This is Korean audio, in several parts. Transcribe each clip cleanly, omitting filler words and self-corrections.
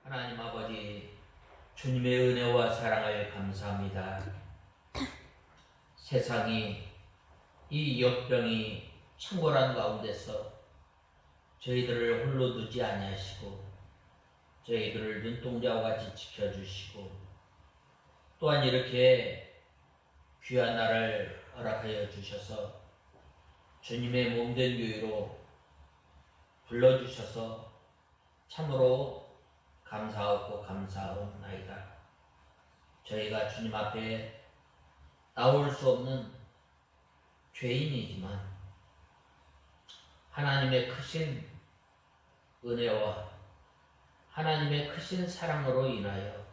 하나님 아버지, 주님의 은혜와 사랑을 감사합니다. 세상이 이 역병이 창궐한 가운데서 저희들을 홀로 두지 아니하시고 저희들을 눈동자와 같이 지켜주시고 또한 이렇게 귀한 날을 허락하여 주셔서 주님의 몸된 교회로 불러주셔서 참으로 감사하고 감사하옵나이다. 저희가 주님 앞에 나올 수 없는 죄인이지만 하나님의 크신 은혜와 하나님의 크신 사랑으로 인하여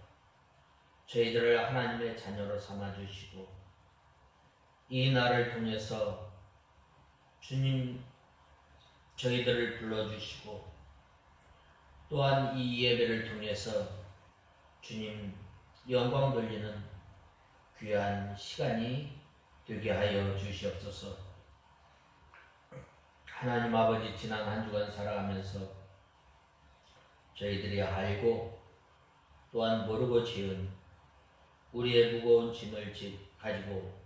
저희들을 하나님의 자녀로 삼아주시고 이 날을 통해서 주님 저희들을 불러주시고 또한 이 예배를 통해서 주님 영광 돌리는 귀한 시간이 되게 하여 주시옵소서. 하나님 아버지, 지난 한 주간 살아가면서 저희들이 알고 또한 모르고 지은 우리의 무거운 짐을 가지고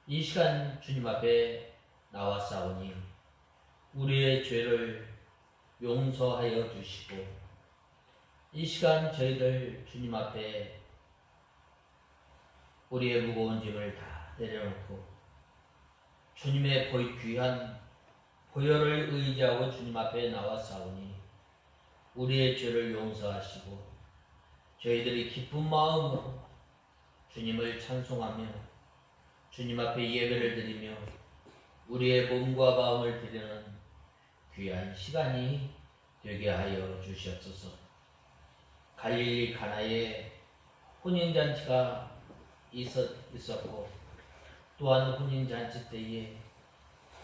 이 시간 주님 앞에 나왔사오니 우리의 죄를 용서하여 주시고 이 시간 저희들 주님 앞에 우리의 무거운 짐을 다 내려놓고 주님의 귀한 보혈을 의지하고 주님 앞에 나왔사오니 우리의 죄를 용서하시고 저희들이 기쁜 마음으로 주님을 찬송하며 주님 앞에 예배를 드리며 우리의 몸과 마음을 드리는 귀한 시간이 되게 하여 주시옵소서. 갈릴리 가나에 혼인잔치가 있었고 또한 혼인잔치 때에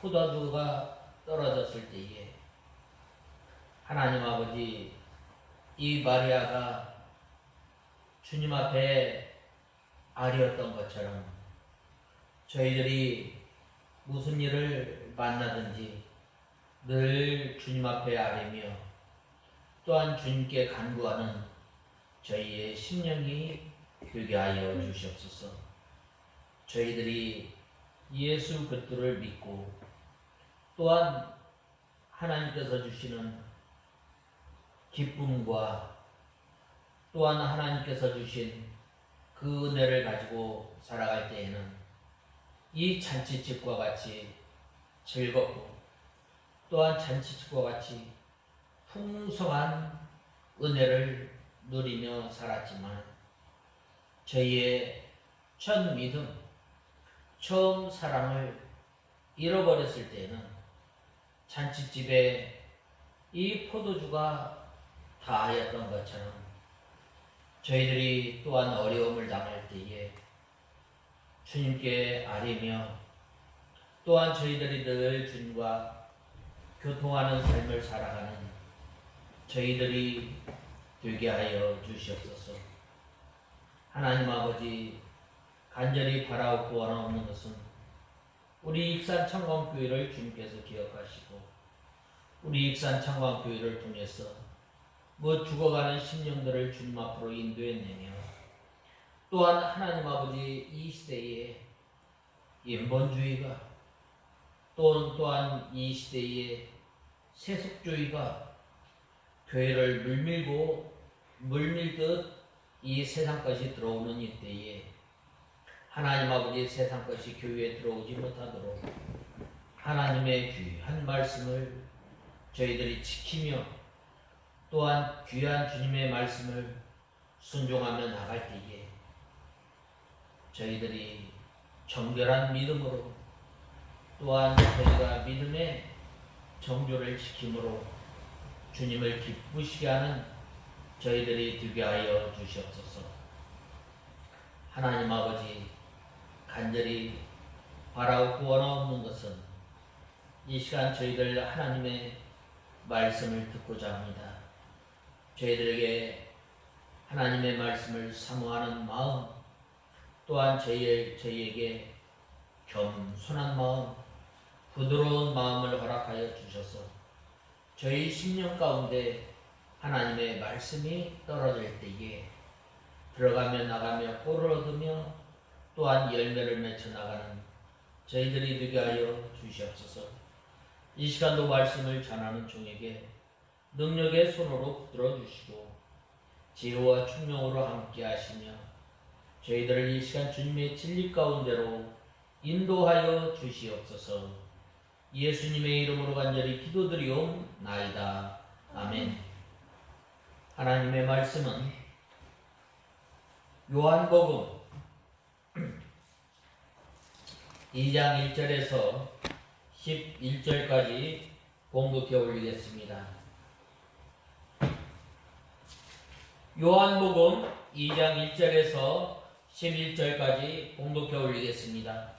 포도주가 떨어졌을 때에 하나님 아버지, 이 마리아가 주님 앞에 알이었던 것처럼 저희들이 무슨 일을 만나든지 늘 주님 앞에 아뢰며 또한 주님께 간구하는 저희의 심령이 되게 하여 주시옵소서. 저희들이 예수 그리스도를 믿고 또한 하나님께서 주시는 기쁨과 또한 하나님께서 주신 그 은혜를 가지고 살아갈 때에는 이 잔치집과 같이 즐겁고 또한 잔치집과 같이 풍성한 은혜를 누리며 살았지만 저희의 첫 믿음, 처음 사랑을 잃어버렸을 때에는 잔치집에 이 포도주가 다하였던 것처럼 저희들이 또한 어려움을 당할 때에 주님께 아뢰며 또한 저희들이 늘 주님과 교통하는 삶을 살아가는 저희들이 되게 하여 주시옵소서. 하나님 아버지, 간절히 바라옵고 원하옵는 것은 우리 익산 청광교회를 주님께서 기억하시고 우리 익산 청광교회를 통해서 죽어가는 심령들을 주님 앞으로 인도해내며 또한 하나님 아버지, 이 시대에 인본주의가 또한 이 시대에 세속주의가 교회를 물밀듯 이 세상 것이 들어오는 이때에 하나님 아버지, 세상 것이 교회에 들어오지 못하도록 하나님의 귀한 말씀을 저희들이 지키며 또한 귀한 주님의 말씀을 순종하며 나갈 때에 저희들이 정결한 믿음으로 또한 저희가 믿음의 정조를 지킴으로 주님을 기쁘시게 하는 저희들이 되게 하여 주시옵소서. 하나님 아버지, 간절히 바라옵고 원하옵는 것은 이 시간 저희들 하나님의 말씀을 듣고자 합니다. 저희들에게 하나님의 말씀을 사모하는 마음, 또한 저희에게 겸손한 마음, 부드러운 마음을 허락하여 주셔서 저희 심령 가운데 하나님의 말씀이 떨어질 때에 들어가며 나가며 꼴을 얻으며 또한 열매를 맺혀 나가는 저희들이 되게 하여 주시옵소서. 이 시간도 말씀을 전하는 종에게 능력의 손으로 붙들어 주시고 지혜와 총명으로 함께 하시며 저희들을 이 시간 주님의 진리 가운데로 인도하여 주시옵소서. 예수님의 이름으로 간절히 기도드리옵나이다. 아멘. 하나님의 말씀은 요한복음 2장 1절에서 11절까지 봉독해 올리겠습니다. 요한복음 2장 1절에서 11절까지 봉독해 올리겠습니다.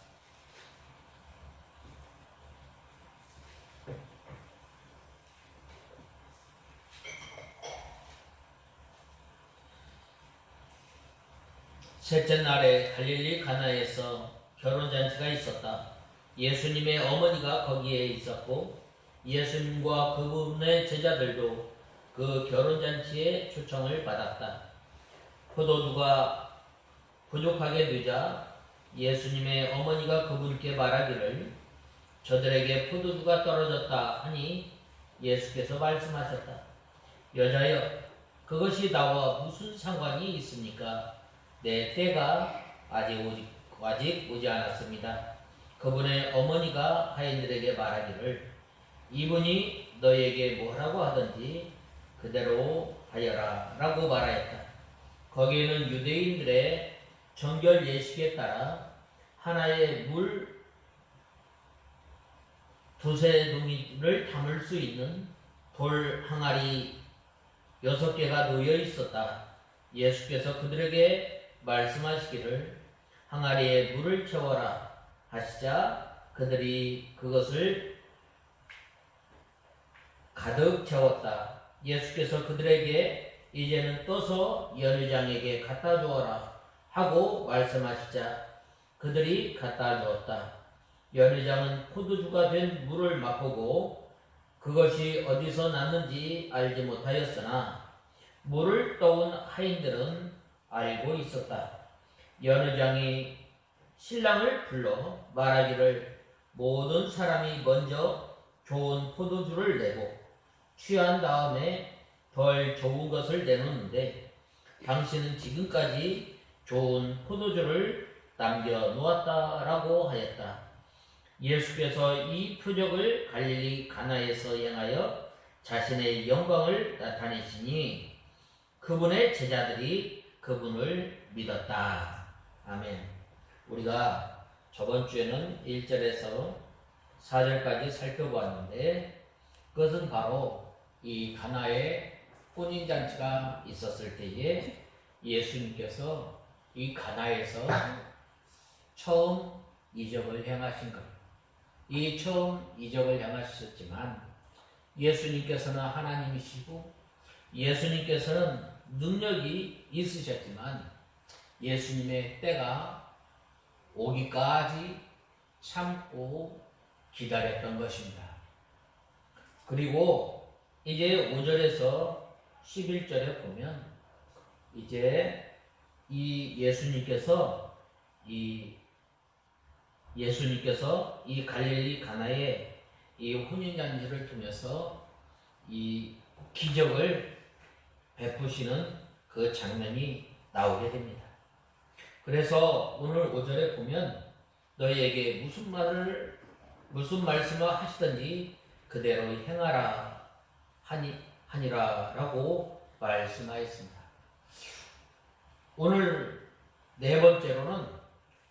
셋째 날에 갈릴리 가나에서 결혼잔치가 있었다. 예수님의 어머니가 거기에 있었고 예수님과 그분의 제자들도 그 결혼잔치에 초청을 받았다. 포도주가 부족하게 되자 예수님의 어머니가 그분께 말하기를 저들에게 포도주가 떨어졌다 하니 예수께서 말씀하셨다. 여자여, 그것이 나와 무슨 상관이 있습니까? 내 때가 아직 오지 않았습니다. 그분의 어머니가 하인들에게 말하기를 이분이 너희에게 뭐라고 하든지 그대로 하여라 라고 말하였다. 거기에는 유대인들의 정결 예식에 따라 하나의 물 두세 동이를 담을 수 있는 돌 항아리 6개가 놓여 있었다. 예수께서 그들에게 말씀하시기를 항아리에 물을 채워라 하시자 그들이 그것을 가득 채웠다. 예수께서 그들에게 이제는 떠서 연회장에게 갖다 주어라 하고 말씀하시자 그들이 갖다 주었다. 연회장은 포도주가 된 물을 맛보고 그것이 어디서 났는지 알지 못하였으나 물을 떠온 하인들은 알고 있었다. 연회장이 신랑을 불러 말하기를 모든 사람이 먼저 좋은 포도주를 내고 취한 다음에 덜 좋은 것을 내놓는데 당신은 지금까지 좋은 포도주를 남겨 놓았다라고 하였다. 예수께서 이 표적을 갈릴리 가나에서 행하여 자신의 영광을 나타내시니 그분의 제자들이 그분을 믿었다. 아멘. 우리가 저번 주에는 1절에서 4절까지 살펴보았는데 그것은 바로 이 가나에 혼인잔치가 있었을 때에 예수님께서 이 가나에서 처음 이적을 행하신 것. 이 처음 이적을 행하셨지만 예수님께서는 하나님이시고 예수님께서는 능력이 있으셨지만 예수님의 때가 오기까지 참고 기다렸던 것입니다. 그리고 이제 5절에서 11절에 보면 이제 이 예수님께서 이 갈릴리 가나의 이 혼인잔치를 통해서 이 기적을 베푸시는 그 장면이 나오게 됩니다. 그래서 오늘 5절에 보면 너희에게 무슨 말씀을 하시든지 그대로 행하라 하니라 라고 말씀하였습니다. 오늘 네 번째로는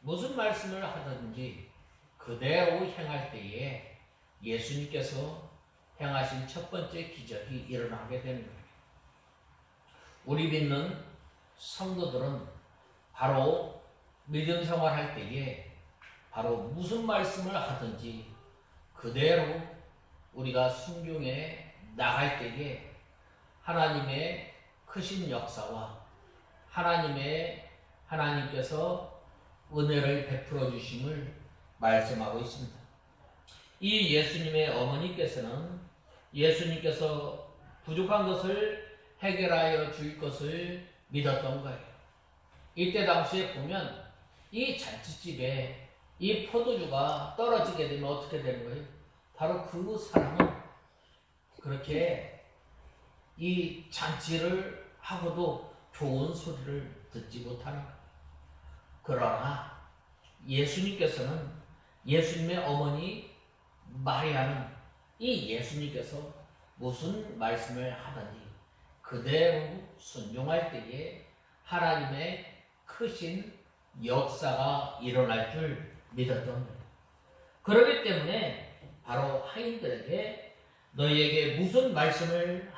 무슨 말씀을 하든지 그대로 행할 때에 예수님께서 행하신 첫 번째 기적이 일어나게 됩니다. 우리 믿는 성도들은 바로 믿음 생활할 때에 바로 무슨 말씀을 하든지 그대로 우리가 순종에 나갈 때에 하나님의 크신 역사와 하나님께서 은혜를 베풀어 주심을 말씀하고 있습니다. 이 예수님의 어머니께서는 예수님께서 부족한 것을 해결하여 줄 것을 믿었던 거예요. 이때 당시에 보면 이 잔치집에 이 포도주가 떨어지게 되면 어떻게 되는 거예요? 바로 그 사람은 그렇게 이 잔치를 하고도 좋은 소리를 듣지 못하는 거예요. 그러나 예수님께서는, 예수님의 어머니 마리아는 이 예수님께서 무슨 말씀을 하든지 그대로 순종할 때에 하나님의 크신 역사가 일어날 줄 믿었던 거예요. 그렇기 때문에 바로 하인들에게 너희에게 무슨 말씀을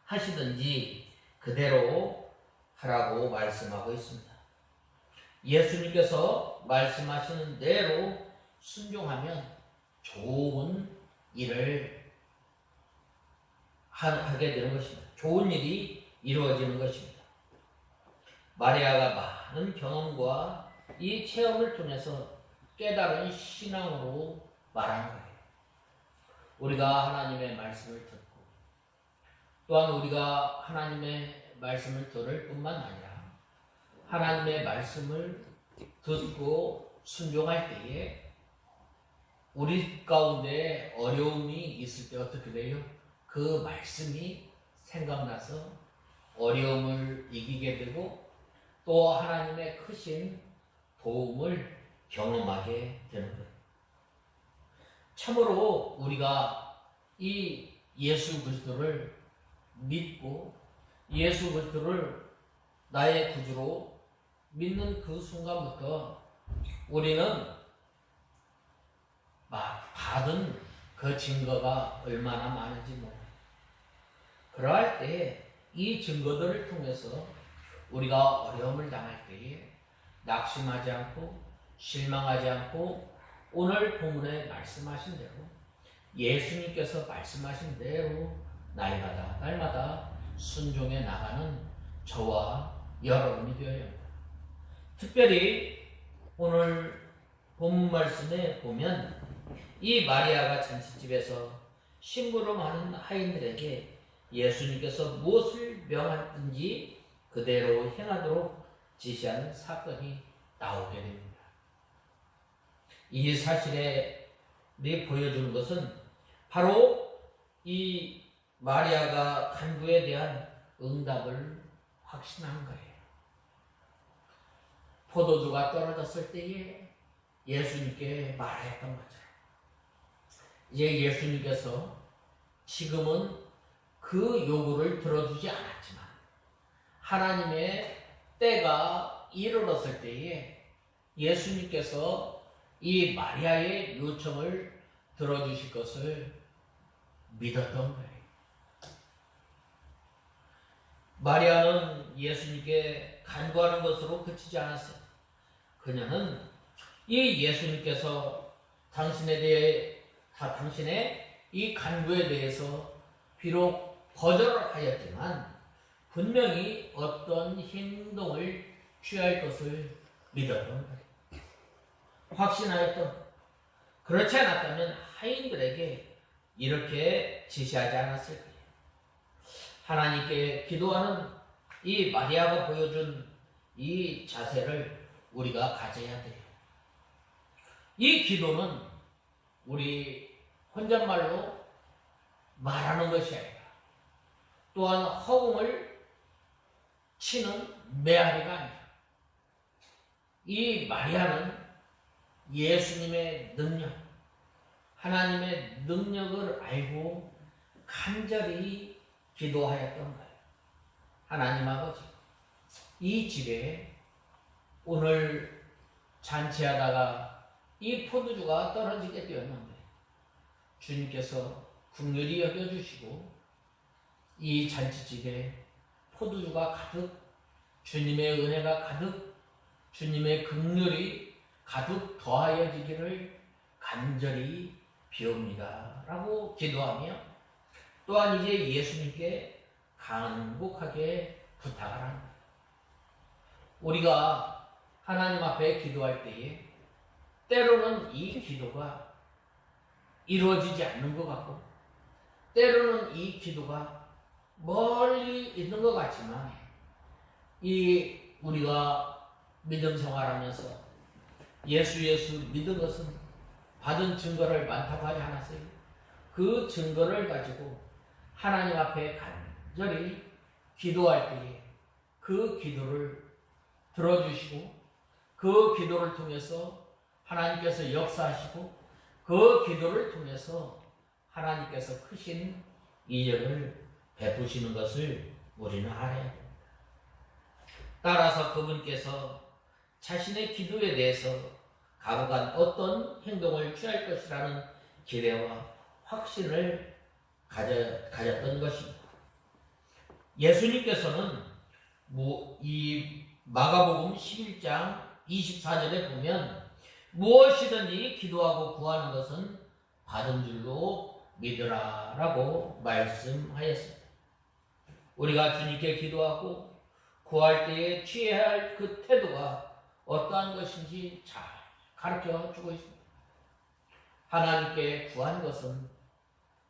하시든지 그대로 하라고 말씀하고 있습니다. 예수님께서 말씀하시는 대로 순종하면 좋은 일을 하게 되는 것입니다. 좋은 일이 이루어지는 것입니다. 마리아가 많은 경험과 이 체험을 통해서 깨달은 신앙으로 말하는 거예요. 우리가 하나님의 말씀을 듣고 또한 우리가 하나님의 말씀을 들을 뿐만 아니라 하나님의 말씀을 듣고 순종할 때에 우리 가운데 어려움이 있을 때 어떻게 돼요? 그 말씀이 생각나서 어려움을 이기게 되고 또 하나님의 크신 도움을 경험하게 되는 거예요. 참으로 우리가 이 예수 그리스도를 믿고 예수 그리스도를 나의 구주로 믿는 그 순간부터 우리는 받은 그 증거가 얼마나 많은지 몰라요. 그러할 때 이 증거들을 통해서 우리가 어려움을 당할 때에 낙심하지 않고 실망하지 않고 오늘 본문에 말씀하신 대로 예수님께서 말씀하신 대로 날마다 순종해 나가는 저와 여러분이 되어야 합니다. 특별히 오늘 본문 말씀에 보면 이 마리아가 잔치집에서 심부름하는 하인들에게 예수님께서 무엇을 명하든지 그대로 행하도록 지시하는 사건이 나오게 됩니다. 이 사실에 보여주는 것은 바로 이 마리아가 간구에 대한 응답을 확신한 거예요. 포도주가 떨어졌을 때에 예수님께 말했던 거죠. 이제 예수님께서 지금은 그 요구를 들어주지 않았지만 하나님의 때가 이르렀을 때에 예수님께서 이 마리아의 요청을 들어주실 것을 믿었던 거예요. 마리아는 예수님께 간구하는 것으로 그치지 않았어요. 그녀는 이 예수님께서 당신의 이 간구에 대해서 비록 거절을 하였지만 분명히 어떤 행동을 취할 것을 믿었던 거예요. 확신하였던. 그렇지 않았다면 하인들에게 이렇게 지시하지 않았을 거예요. 하나님께 기도하는 이 마리아가 보여준 이 자세를 우리가 가져야 돼요. 이 기도는 우리 혼잣말로 말하는 것이 아니라 또한 허공을 치는 메아리가 아니라 이 마리아는 예수님의 능력, 하나님의 능력을 알고 간절히 기도하였던 거예요. 하나님 아버지, 이 집에 오늘 잔치하다가 이 포도주가 떨어지게 되었는데 주님께서 긍휼히 여겨주시고 이 잔치집에 포도주가 가득, 주님의 은혜가 가득, 주님의 긍휼이 가득 더하여지기를 간절히 비옵니다 라고 기도하며 또한 이제 예수님께 간곡하게 부탁을 합니다. 우리가 하나님 앞에 기도할 때에 때로는 이 기도가 이루어지지 않는 것 같고 때로는 이 기도가 멀리 있는 것 같지만 이 우리가 믿음 생활하면서 예수 믿은 것은 받은 증거를 많다고 하지 않았어요? 그 증거를 가지고 하나님 앞에 간절히 기도할 때에 그 기도를 들어주시고 그 기도를 통해서 하나님께서 역사하시고 그 기도를 통해서 하나님께서 크신 이적을 베푸시는 것을 우리는 알아야 됩니다. 따라서 그분께서 자신의 기도에 대해서 가부간 어떤 행동을 취할 것이라는 기대와 확신을 가졌던 것입니다. 예수님께서는 이 마가복음 11장 24절에 보면 무엇이든지 기도하고 구하는 것은 받은 줄로 믿으라 라고 말씀하였습니다. 우리가 주님께 기도하고 구할 때에 취해야 할 그 태도가 어떠한 것인지 잘 가르쳐 주고 있습니다. 하나님께 구한 것은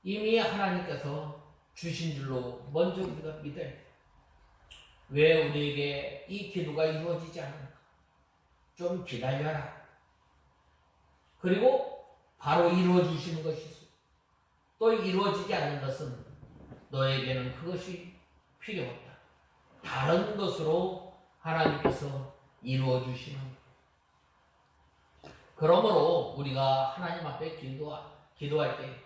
이미 하나님께서 주신 줄로 먼저 우리가 믿어야 돼요. 왜 우리에게 이 기도가 이루어지지 않을까? 좀 기다려라. 그리고 바로 이루어 주시는 것이 있어요. 또 이루어지지 않는 것은 너에게는 그것이 필요 없다. 다른 것으로 하나님께서 이루어 주시는 것. 그러므로 우리가 하나님 앞에 기도할 때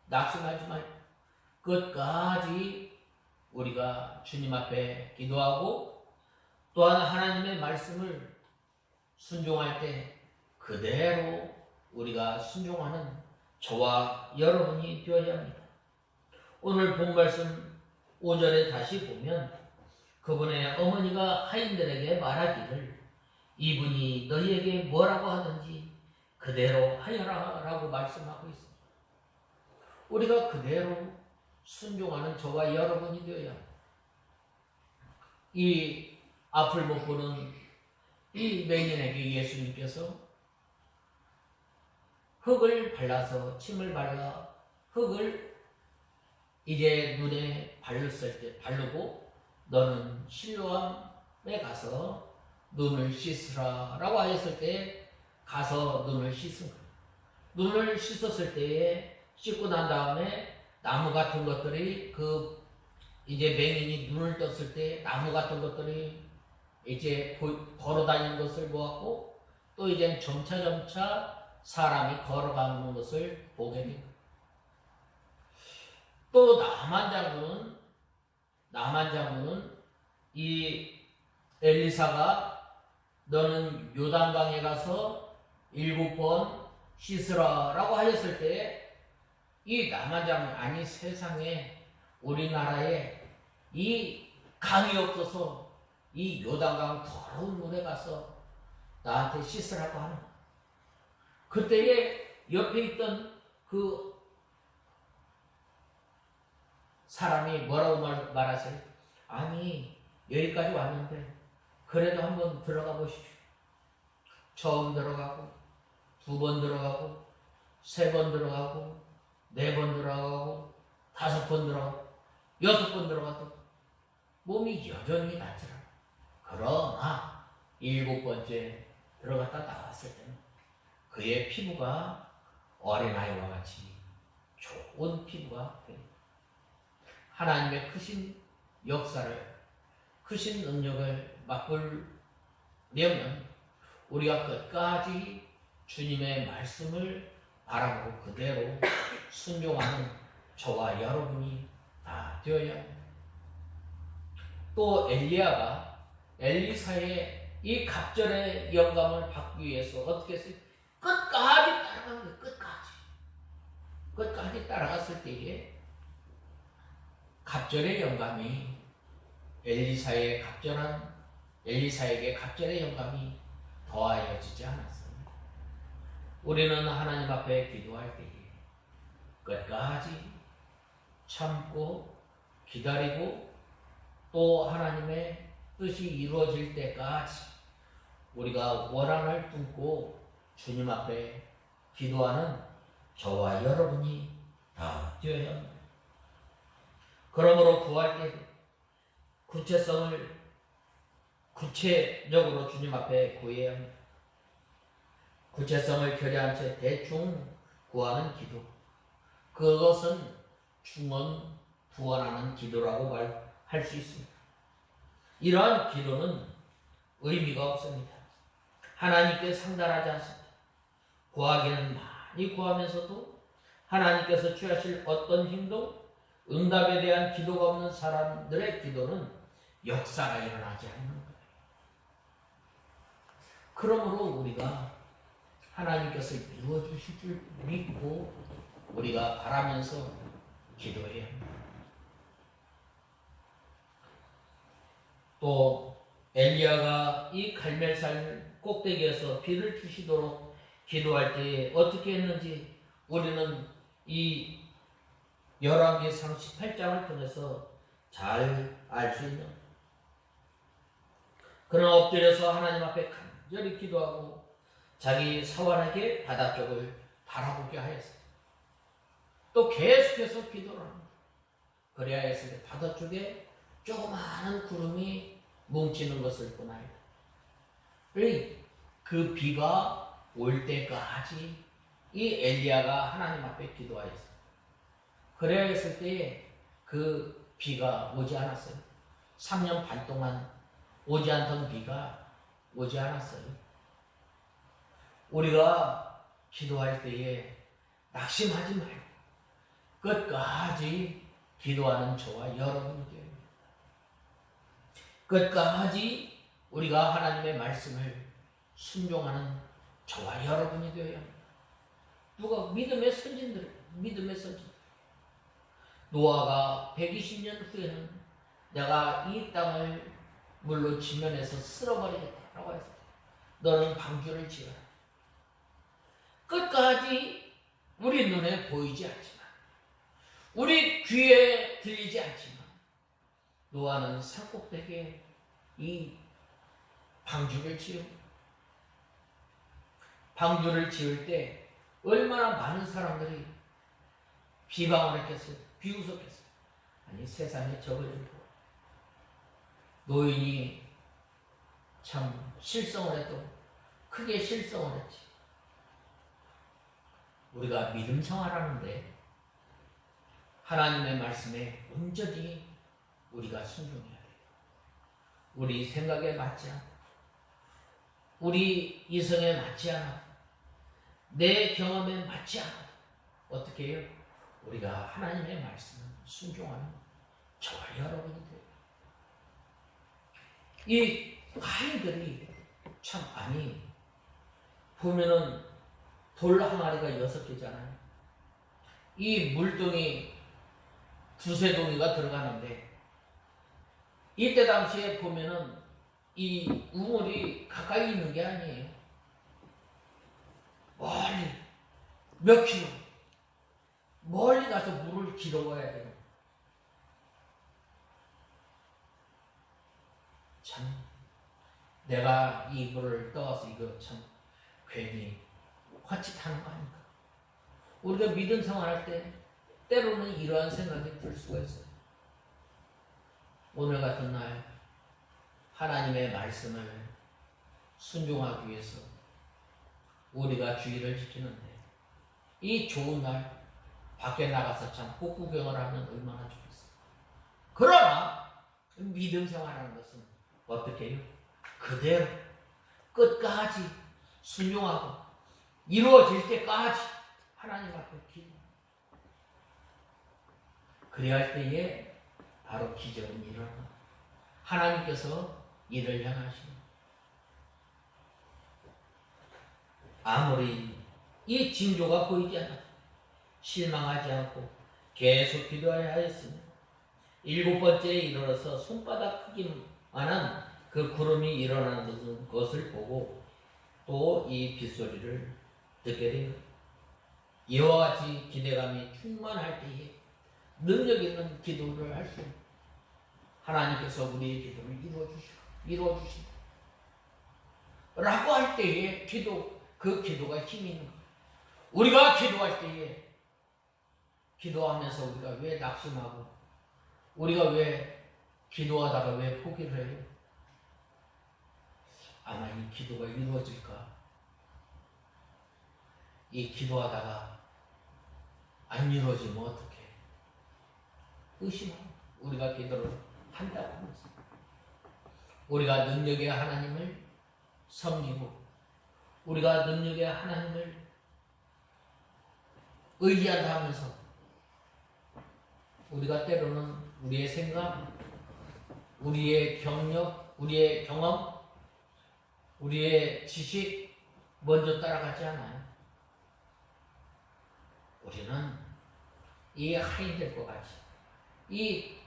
낙심하지 말고 끝까지 우리가 주님 앞에 기도하고 또한 하나님의 말씀을 순종할 때 그대로 우리가 순종하는 저와 여러분이 되어야 합니다. 오늘 본 말씀 5절에 다시 보면 그분의 어머니가 하인들에게 말하기를 이분이 너희에게 뭐라고 하든지 그대로 하여라 라고 말씀하고 있습니다. 우리가 그대로 순종하는 저와 여러분이 되어야 합니다. 이 앞을 못 보는 이 맹인에게 예수님께서 흙을 발라서 침을 발라 흙을 이제 눈에 바르고 너는 실로암에 가서 눈을 씻으라 라고 하였을 때 가서 눈을 씻은 거예요. 눈을 씻었을 때에 씻고 난 다음에 나무 같은 것들이 이제 맹인이 눈을 떴을 때 나무 같은 것들이 이제 걸어 다니는 것을 보았고 또 이제 점차 사람이 걸어가는 것을 보게 됩니다. 또 나만 장군은 이 엘리사가 너는 요단강에 가서 7번 씻으라 라고 하였을 때 이 나만 장군 아니 세상에 우리나라에 이 강이 없어서 이 요단강 더러운 물에 가서 나한테 씻으라고 하는 거야. 그때에 옆에 있던 그 사람이 뭐라고 말하세요? 아니 여기까지 왔는데 그래도 한번 들어가 보십시오. 처음 들어가고 2번 들어가고 3번 들어가고 4번 들어가고 5번 들어가고 6번 들어가도 몸이 여전히 낫더라. 그러나 7번째 들어갔다 나왔을 때는 그의 피부가 어린아이와 같이 좋은 피부가 됩니다. 하나님의 크신 역사를, 크신 능력을 맛보려면 우리가 끝까지 주님의 말씀을 바라보고 그대로 순종하는 저와 여러분이 다 되어야 합니다. 또 엘리야가 엘리사의 이 갑절의 영감을 받기 위해서 어떻게 했어요? 끝까지 따라간 거예요. 끝까지 따라갔을 때에 갑절의 영감이 엘리사에게 갑절의 영감이 더하여지지 않았습니다. 우리는 하나님 앞에 기도할 때에 끝까지 참고 기다리고 또 하나님의 뜻이 이루어질 때까지 우리가 원한을 품고 주님 앞에 기도하는 저와 여러분이 다 되어야 합니다. 그러므로 구할 때 구체적으로 주님 앞에 구해야 합니다. 구체성을 결여한 채 대충 구하는 기도. 그것은 중언부언하는 기도라고 말할 수 있습니다. 이러한 기도는 의미가 없습니다. 하나님께 상달하지 않습니다. 구하기는 많이 구하면서도 하나님께서 취하실 어떤 행동, 응답에 대한 기도가 없는 사람들의 기도는 역사가 일어나지 않는 거예요. 그러므로 우리가 하나님께서 이루어 주실 줄 믿고 우리가 바라면서 기도해야 합니다. 또 엘리야가 이 갈멜산 꼭대기에서 비를 주시도록 기도할 때 어떻게 했는지 우리는 이 열왕기상 18장을 통해서 잘 알 수 있는, 그는 엎드려서 하나님 앞에 간절히 기도하고 자기 사환에게 바다 쪽을 바라보게 하였어요. 또 계속해서 기도를 합니다. 그래야 했을 때 바다 쪽에 조그마한 구름이 뭉치는 것을 보나요. 그 비가 올 때까지 이 엘리야가 하나님 앞에 기도하였어요. 그래야 했을 때에 그 비가 오지 않았어요. 3년 반 동안 오지 않던 비가 오지 않았어요. 우리가 기도할 때에 낙심하지 말고 끝까지 기도하는 저와 여러분이 되어야 합니다. 끝까지 우리가 하나님의 말씀을 순종하는 저와 여러분이 되어야 합니다. 누가 믿음의 선진들 노아가 120년 후에는 내가 이 땅을 물로 지면에서 쓸어버리겠다라고 했을 때 너는 방주를 지어라. 끝까지 우리 눈에 보이지 않지만 우리 귀에 들리지 않지만 노아는 산꼭대기에 이 방주를 지읍니다. 방주를 지을 때 얼마나 많은 사람들이 비방을 했겠어요. 비웃었겠어요. 아니 세상에 저걸 좀 노인이 참 실성을 해도 크게 실성을 했지. 우리가 믿음 생활하는데 하나님의 말씀에 온전히 우리가 순종해야 돼요. 우리 생각에 맞지 않고 우리 이성에 맞지 않아 내 경험에 맞지 않아 어떻게 해요? 우리가 하나님의 말씀을 순종하는 저와 여러분이 돼요. 이 아이들이 참 아니 보면은 돌 항아리가 6개잖아요. 이 물동이 두세 동이가 들어가는데 이때 당시에 보면은 이 우물이 가까이 있는 게 아니에요. 멀리 몇 킬로 멀리 가서 물을 길어와야 돼요. 참 내가 이 물을 떠와서 이거 참 괜히 헛짓하는 거 아닌가. 우리가 믿음 생활할 때 때로는 이러한 생각이 들 수가 있어요. 오늘 같은 날 하나님의 말씀을 순종하기 위해서 우리가 주의를 지키는데 이 좋은 날 밖에 나가서 참 꽃구경을 하면 얼마나 좋겠어요. 그러나 믿음 생활하는 것은 어떻게 해요? 그대로 끝까지 순종하고 이루어질 때까지 하나님 앞에 기도. 그래야 할 때에 바로 기적은 일어나. 하나님께서 이를 향하시는. 아무리 이 징조가 보이지 않아도 실망하지 않고 계속 기도해야 하였으며 7번째에 이르러서 손바닥 크기만한 그 구름이 일어나는 것을 보고 또 이 빗소리를 듣게 됩니다. 이와 같이 기대감이 충만할 때에 능력 있는 기도를 할 수 있는 하나님께서 우리의 기도를 이루어주시고 라고 할 때에 그 기도가 힘이 있는 거예요. 우리가 기도할 때에 기도하면서 우리가 왜 낙심하고 우리가 왜 기도하다가 왜 포기를 해요? 아마 이 기도가 이루어질까? 이 기도하다가 안 이루어지면 어떡해? 의심하고 우리가 기도를 한다고 하면서 우리가 능력의 하나님을 섬기고 우리가 능력의 하나님을 의지한다 하면서 우리가 때로는 우리의 생각, 우리의 경력, 우리의 경험, 우리의 지식 먼저 따라가지 않아요. 우리는 이 하인들과 같이 이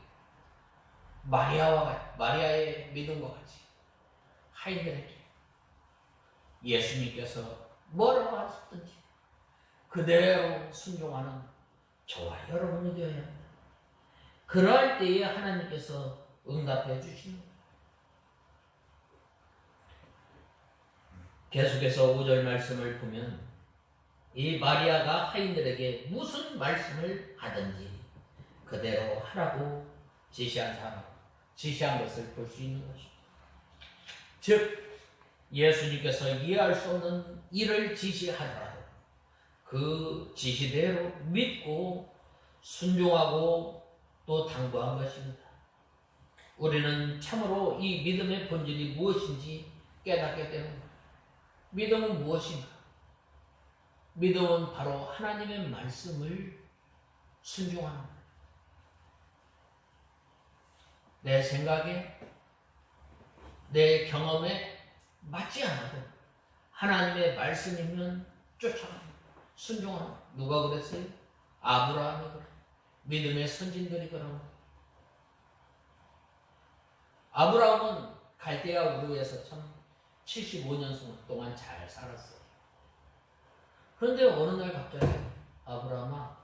마리아의 믿음과 같이 하인들에게 예수님께서 뭐라고 하셨든지 그대로 순종하는 저와 여러분이 되어야 합니다. 그럴 때에 하나님께서 응답해 주시는 거예요. 계속해서 5절 말씀을 보면 이 마리아가 하인들에게 무슨 말씀을 하든지 그대로 하라고 지시한 것을 볼 수 있는 것입니다. 즉 예수님께서 이해할 수 없는 일을 지시하더라도 그 지시대로 믿고 순종하고 또 당부한 것입니다. 우리는 참으로 이 믿음의 본질이 무엇인지 깨닫게 되는 믿음은 무엇인가? 믿음은 바로 하나님의 말씀을 순종하는 것. 내 생각에 내 경험에 맞지 않아도 하나님의 말씀이면 쫓아가는 순종하는 것. 누가 그랬어요? 아브라함이 그래. 믿음의 선진들이 그런 것. 아브라함은 갈대아 우르에서 참 75년 동안 잘 살았어요. 그런데 어느 날 갑자기 아브라함아,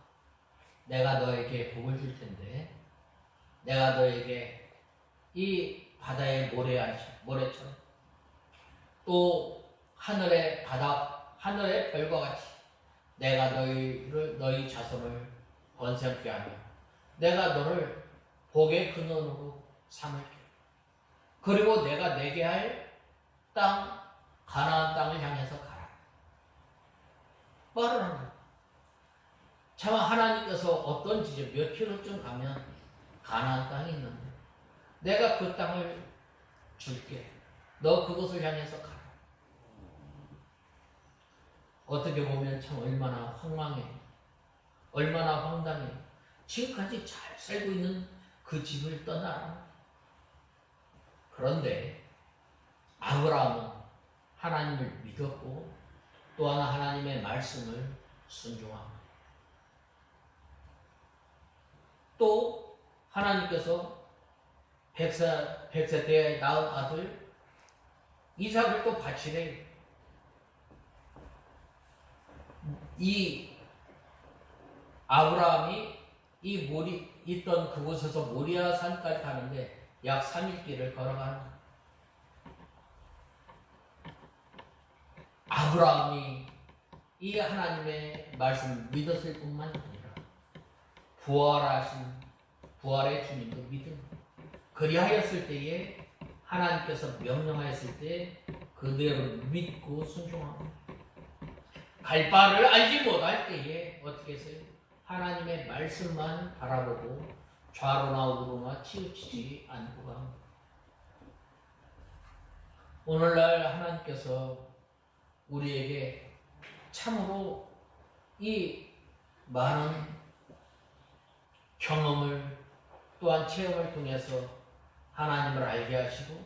내가 너에게 복을 줄 텐데 내가 너에게 이 바다의 모래처럼 또 하늘의 바다, 하늘의 별과 같이 내가 너희 자손을 번성케 하며 내가 너를 복의 근원으로 삼을게. 그리고 내가 내게 할 땅, 가나안 땅을 향해서 가라. 말을 하는 거예요. 참 하나님께서 어떤 지점 몇 킬로쯤 가면 가나안 땅이 있는데 내가 그 땅을 줄게. 너 그곳을 향해서 가라. 어떻게 보면 참 얼마나 황망해, 얼마나 황당해. 지금까지 잘 살고 있는 그 집을 떠나라. 그런데 아브라함은 하나님을 믿었고 또 하나 하나님의 말씀을 순종합니다. 또 하나님께서 100세 때에 낳은 아들 이삭을 또 바치래. 이 아브라함이 이 있던 그곳에서 모리아 산까지 가는데 약 3일 길을 걸어가는 거예요. 아브라함이 이 하나님의 말씀을 믿었을 뿐만 아니라 부활의 주님도 믿음. 그리하였을 때에 하나님께서 명령하였을 때 그대로 믿고 순종하고 갈 바를 알지 못할 때에 어떻게 했어요? 하나님의 말씀만 바라보고 좌로나 우로나 치우치지 않고 갑니다. 오늘날 하나님께서 우리에게 참으로 이 많은 경험을 또한 체험을 통해서 하나님을 알게 하시고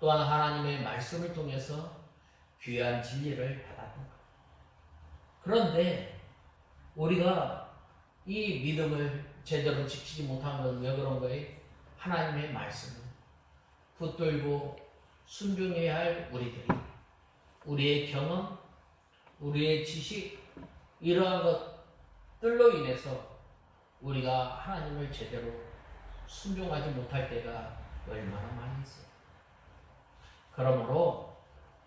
또한 하나님의 말씀을 통해서 귀한 진리를 받았던 것. 그런데 우리가 이 믿음을 제대로 지키지 못한 건 왜 그런 거예요? 하나님의 말씀을 붙들고 순종해야 할 우리들이 우리의 경험, 우리의 지식 이러한 것들로 인해서 우리가 하나님을 제대로 순종하지 못할 때가 얼마나 많이 있어요. 그러므로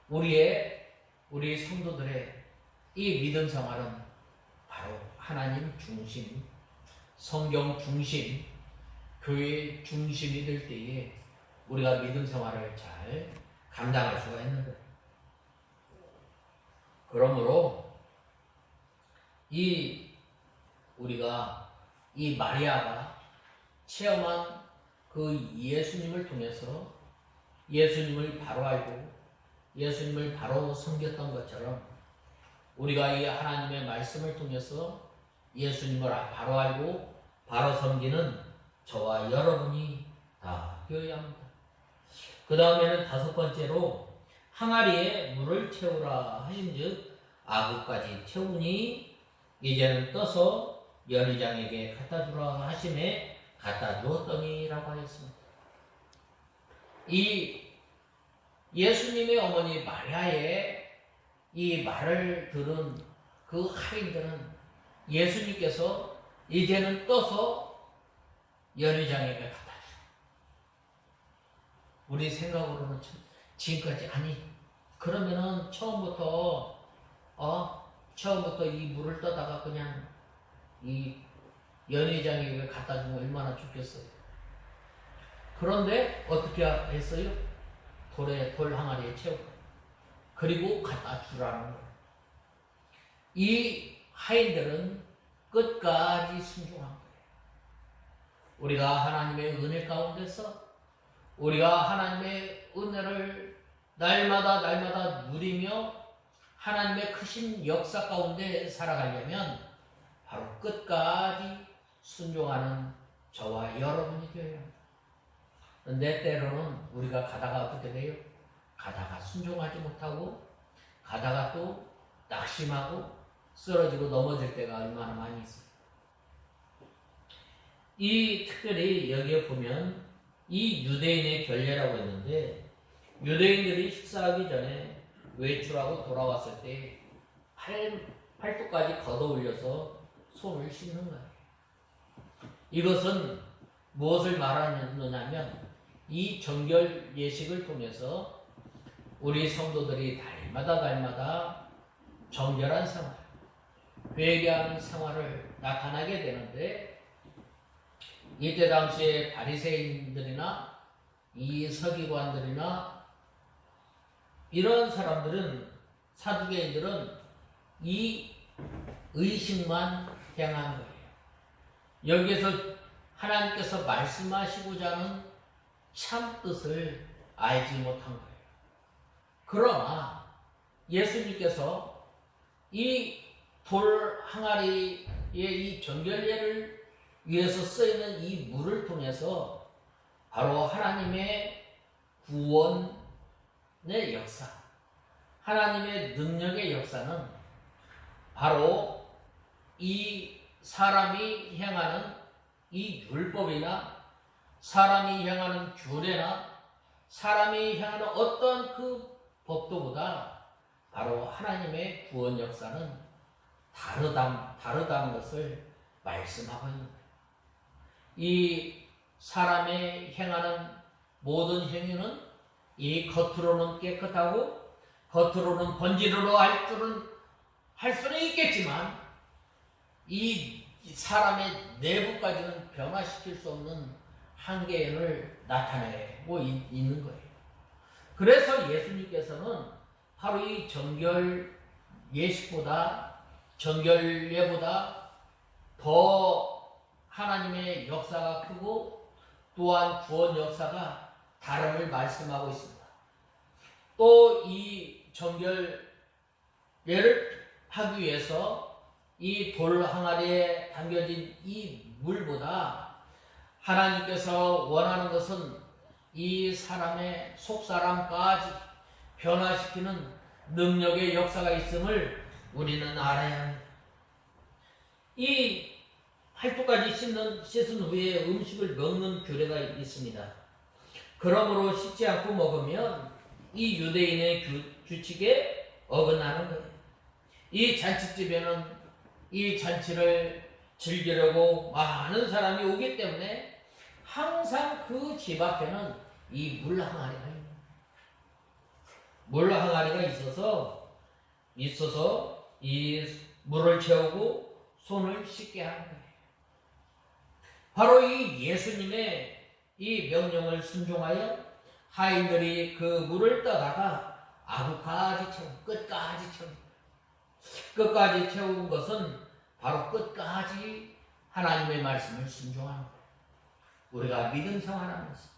우리 성도들의 이 믿음 생활은 바로 하나님 중심, 성경 중심, 교회의 중심이 될 때에 우리가 믿음 생활을 잘 감당할 수가 있는 거예요. 그러므로 우리가 이 마리아가 체험한 그 예수님을 통해서 예수님을 바로 알고 예수님을 바로 섬겼던 것처럼 우리가 이 하나님의 말씀을 통해서 예수님을 바로 알고 바로 섬기는 저와 여러분이 다 되어야 합니다. 그 다음에는 5번째로 항아리에 물을 채우라 하신즉 아구까지 채우니 이제는 떠서 연회장에게 갖다 주라 하심에 갖다 주었더니라고 하였습니다. 이 예수님의 어머니 마리아의 이 말을 들은 그 하인들은 예수님께서 이제는 떠서 연회장에게 갖다 주라. 우리 생각으로는 지금까지 아니 그러면은 처음부터 이 물을 떠다가 그냥 이 연회장에게 갖다 주면 얼마나 좋겠어요. 그런데 어떻게 했어요? 돌 항아리에 채우고 그리고 갖다 주라는 거예요. 이 하인들은 끝까지 순종한 거예요. 우리가 하나님의 은혜 가운데서 우리가 하나님의 은혜를 날마다 누리며 하나님의 크신 역사 가운데 살아가려면 바로 끝까지 순종하는 저와 여러분이 되어야 합니다. 그런데 때로는 우리가 가다가 어떻게 돼요? 가다가 순종하지 못하고 가다가 또 낙심하고 쓰러지고 넘어질 때가 얼마나 많이 있어요. 이 특별히 여기에 보면 이 유대인의 결례라고 했는데 유대인들이 식사하기 전에 외출하고 돌아왔을 때 팔뚝까지 걷어 올려서 손을 씻는 거예요. 이것은 무엇을 말하느냐면 이 정결 예식을 통해서 우리 성도들이 날마다 정결한 생활, 회개하는 생활을 나타나게 되는데 이때 당시에 바리새인들이나 이 서기관들이나 이런 사람들은 사두개인들은 이 의식만 행한 거예요. 여기에서 하나님께서 말씀하시고자 하는 참 뜻을 알지 못한 거예요. 그러나 예수님께서 이 돌 항아리의 이 정결례를 위해서 쓰이는 이 물을 통해서 바로 하나님의 구원의 역사, 하나님의 능력의 역사는 바로 이 사람이 행하는 이 율법이나 사람이 행하는 규례나 사람이 행하는 어떤 그 법도보다 바로 하나님의 구원 역사는 다르다는 것을 말씀하고 있는 거예요. 이 사람의 행하는 모든 행위는 이 겉으로는 깨끗하고 겉으로는 번지르르 할 수는 있겠지만 이 사람의 내부까지는 변화시킬 수 없는 한계를 나타내고 있는 거예요. 그래서 예수님께서는 바로 이 정결 예식보다 정결례보다 더 하나님의 역사가 크고 또한 구원 역사가 다름을 말씀하고 있습니다. 또 이 정결례를 하기 위해서 이 돌 항아리에 담겨진 이 물보다 하나님께서 원하는 것은 이 사람의 속사람까지 변화시키는 능력의 역사가 있음을 우리는 알아야 합니다. 이 팔뚝까지 씻은 후에 음식을 먹는 규례가 있습니다. 그러므로 씻지 않고 먹으면 이 유대인의 규칙에 어긋나는 거예요. 이 잔치집에는 이 잔치를 즐기려고 많은 사람이 오기 때문에 항상 그 집 앞에는 이 물 항아리가 있는 거예요. 물 항아리가 있어서 이 물을 채우고 손을 씻게 하는 거예요. 바로 이 예수님의 이 명령을 순종하여 하인들이 그 물을 떠다가 아구까지 채운, 끝까지 채운 것은 바로 끝까지 하나님의 말씀을 순종하는 거예요. 우리가 믿음 생활하면서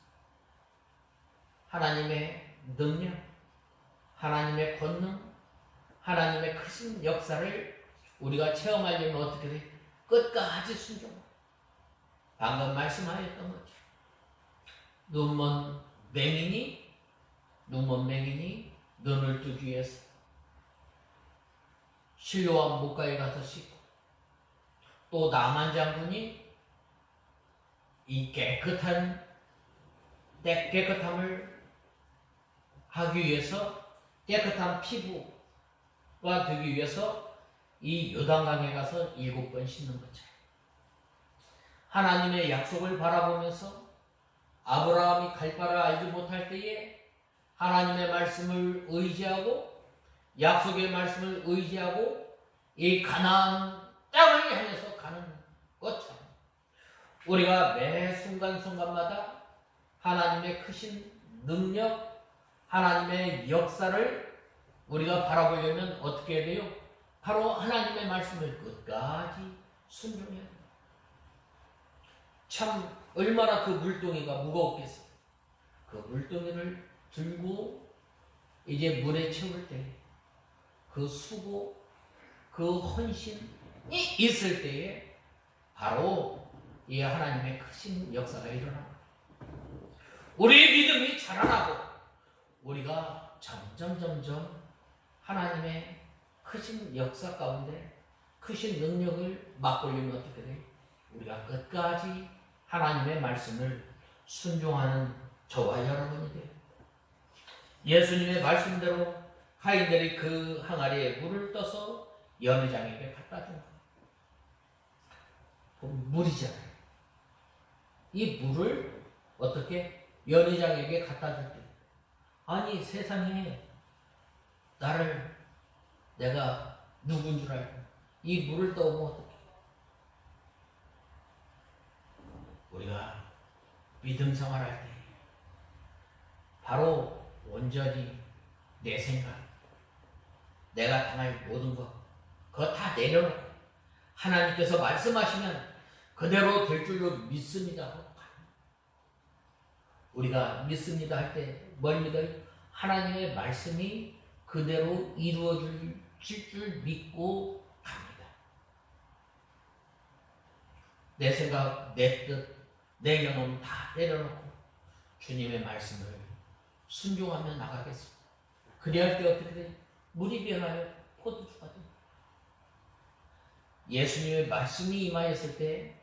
하나님의 능력, 하나님의 권능, 하나님의 크신 역사를 우리가 체험하려면 어떻게 돼? 끝까지 순종하고. 방금 말씀하셨던 거죠. 눈먼 맹인이 눈을 뜨기 위해서 실로암 목가에 가서 씻고, 또 나만 장군이 이 깨끗함을 하기 위해서, 깨끗한 피부가 되기 위해서 이 요단강에 가서 7번 씻는 것처럼, 하나님의 약속을 바라보면서 아브라함이 갈 바를 알지 못할 때에 하나님의 말씀을 의지하고, 약속의 말씀을 의지하고 이 가나안 땅을 향해서 가는 것처럼, 우리가 매 순간순간마다 하나님의 크신 능력, 하나님의 역사를 우리가 바라보려면 어떻게 해야 돼요? 바로 하나님의 말씀을 끝까지 순종해야 돼요. 참 얼마나 그 물동이가 무거웠겠어요. 그 물동이를 들고 이제 물에 채울 때 그 수고, 그 헌신이 있을 때에 바로 이 하나님의 크신 역사가 일어납니다. 우리의 믿음이 자라나고 우리가 점점 하나님의 크신 역사 가운데 크신 능력을 맛보려면 어떻게 돼요? 우리가 끝까지 하나님의 말씀을 순종하는 저와 여러분이 돼요. 예수님의 말씀대로 하인들이 그 항아리에 물을 떠서 연회장에게 갖다 준 거예요. 물이잖아요. 이 물을 어떻게 연회장에게 갖다 줄 때, 아니 세상에 내가 누군 줄 알고 이 물을 떠오면 어떡해? 우리가 믿음 생활할 때 바로 온전히 내 생각, 내가 당할 모든 것, 그거 다 내려놓고 하나님께서 말씀하시면 그대로 될 줄로 믿습니다 하고 가요. 우리가 믿습니다 할 때 뭘 믿어요? 하나님의 말씀이 그대로 이루어질 줄 믿고 갑니다. 내 생각, 내 뜻, 내 경험 다 내려놓고 주님의 말씀을 순종하며 나가겠습니다. 그리할 때 어떻게 돼요? 물이 변하여 포도주가 됩니다. 예수님의 말씀이 임하였을 때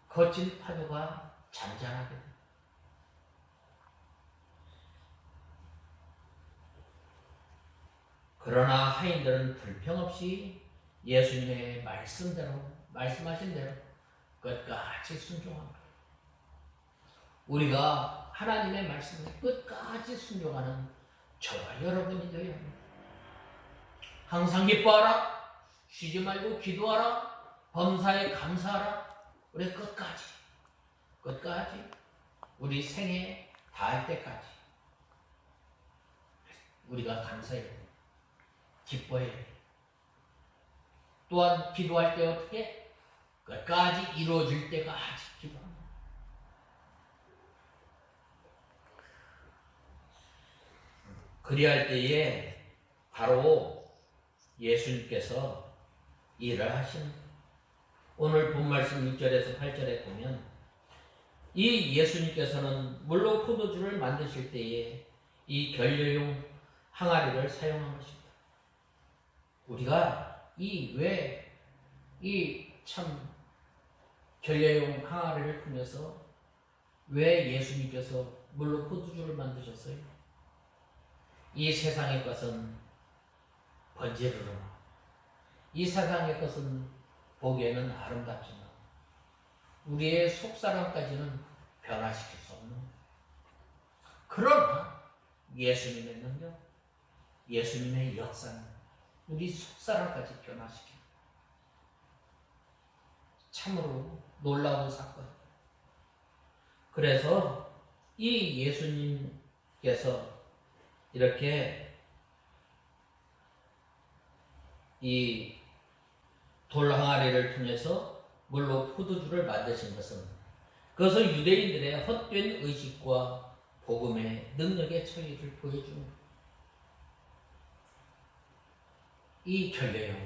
거친 파도가 잔잔하게 됩니다. 그러나 하인들은 불평 없이 예수님의 말씀하신 대로 끝까지 순종합니다. 우리가 하나님의 말씀을 끝까지 순종하는 저와 여러분이 되어야 합니다. 항상 기뻐하라, 쉬지 말고 기도하라, 범사에 감사하라. 우리 끝까지 우리 생에 닿을 때까지 우리가 감사해야 돼요. 기뻐해야 돼요. 또한 기도할 때 어떻게? 끝까지 이루어질 때까지 기도합니다. 그리할 때에 바로 예수님께서 일을 하시는 거예요. 오늘 본 말씀 6절에서 8절에 보면 이 예수님께서는 물로 포도주를 만드실 때에 이 결례용 항아리를 사용한 것입니다. 우리가 참 결례용 항아리를 꾸며서 왜 예수님께서 물로 포도주를 만드셨어요? 이 세상의 것은 번제르르, 이 세상의 것은 보기에는 아름답지만 우리의 속사람까지는 변화시킬 수 없는, 그러나 예수님의 능력, 예수님의 역사는 우리 속사람까지 변화시킵니다. 참으로 놀라운 사건. 그래서 이 예수님께서 이렇게 이 돌 항아리를 통해서 물로 포도주를 만드신 것은 그것은 유대인들의 헛된 의식과 복음의 능력의 차이를 보여주는 이 결례요.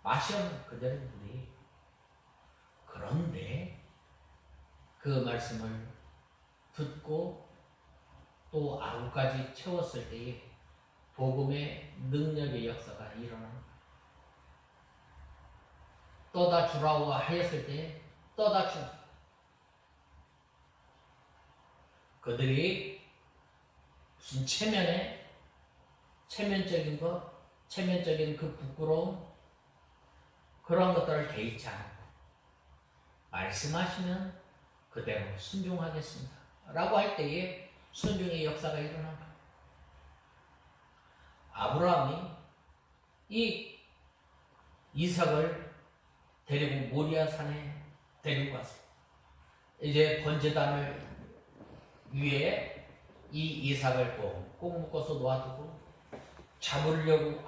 마시면 그대로 우리. 그런데 그 말씀을 듣고 또 아구까지 채웠을 때에 복음의 능력의 역사가 일어납니다. 떠다 주라고 하였을 때 떠다 주. 그들이 무슨 체면적인 것, 체면적인 그 부끄러움 그런 것들을 개의치 않고 말씀하시면 그대로 순종하겠습니다. 라고 할 때에 순종의 역사가 일어납니다. 아브라함이 이 이삭을 데리고 모리아 산에 데리고 갔어요. 이제 번제단을 위에 이 이삭을 꼭 묶어서 놓아두고 잡으려고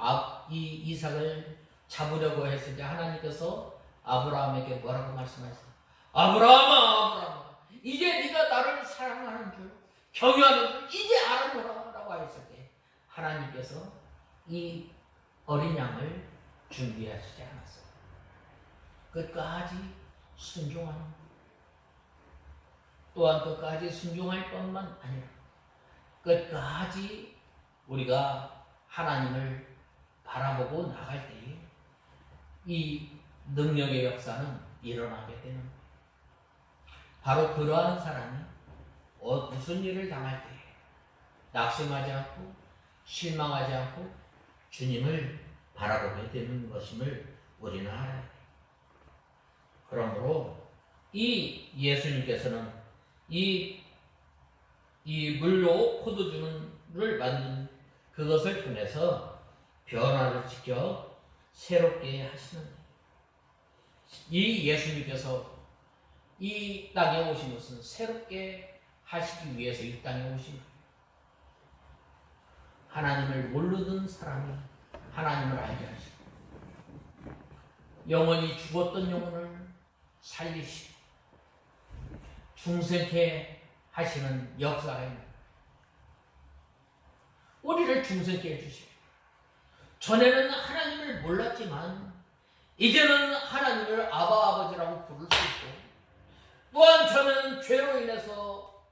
이 이삭을 잡으려고 했을 때 하나님께서 아브라함에게 뭐라고 말씀하셨어요? 아브라함아, 이제 네가 나를 사랑하는 줄, 경유하는 줄 이제 알아보라 라고 하셨을 때 하나님께서 이 어린 양을 준비하시지 않았어요. 끝까지 순종하는, 또한 끝까지 순종할 것만 아니라 끝까지 우리가 하나님을 바라보고 나갈 때에 이 능력의 역사는 일어나게 되는 거예요. 바로 그러한 사람이 무슨 일을 당할 때에 낙심하지 않고 실망하지 않고 주님을 바라보게 되는 것임을 우리는 알아야 돼요. 그러므로 이 예수님께서는 이 물로 포도주를 만든 그것을 통해서 변화를 지켜 새롭게 하시는 거예요. 이 예수님께서 이 땅에 오신 것은 새롭게 하시기 위해서 이 땅에 오신 거예요. 하나님을 모르던 사람이 하나님을 알게 하시고 영원히 죽었던 영혼을 살리시고 중생케 하시는 역사가 있는 거예요. 우리를 중생케 해주시고 전에는 하나님을 몰랐지만 이제는 하나님을 아바 아버지라고 부를 수 있고 또한 저는 죄로 인해서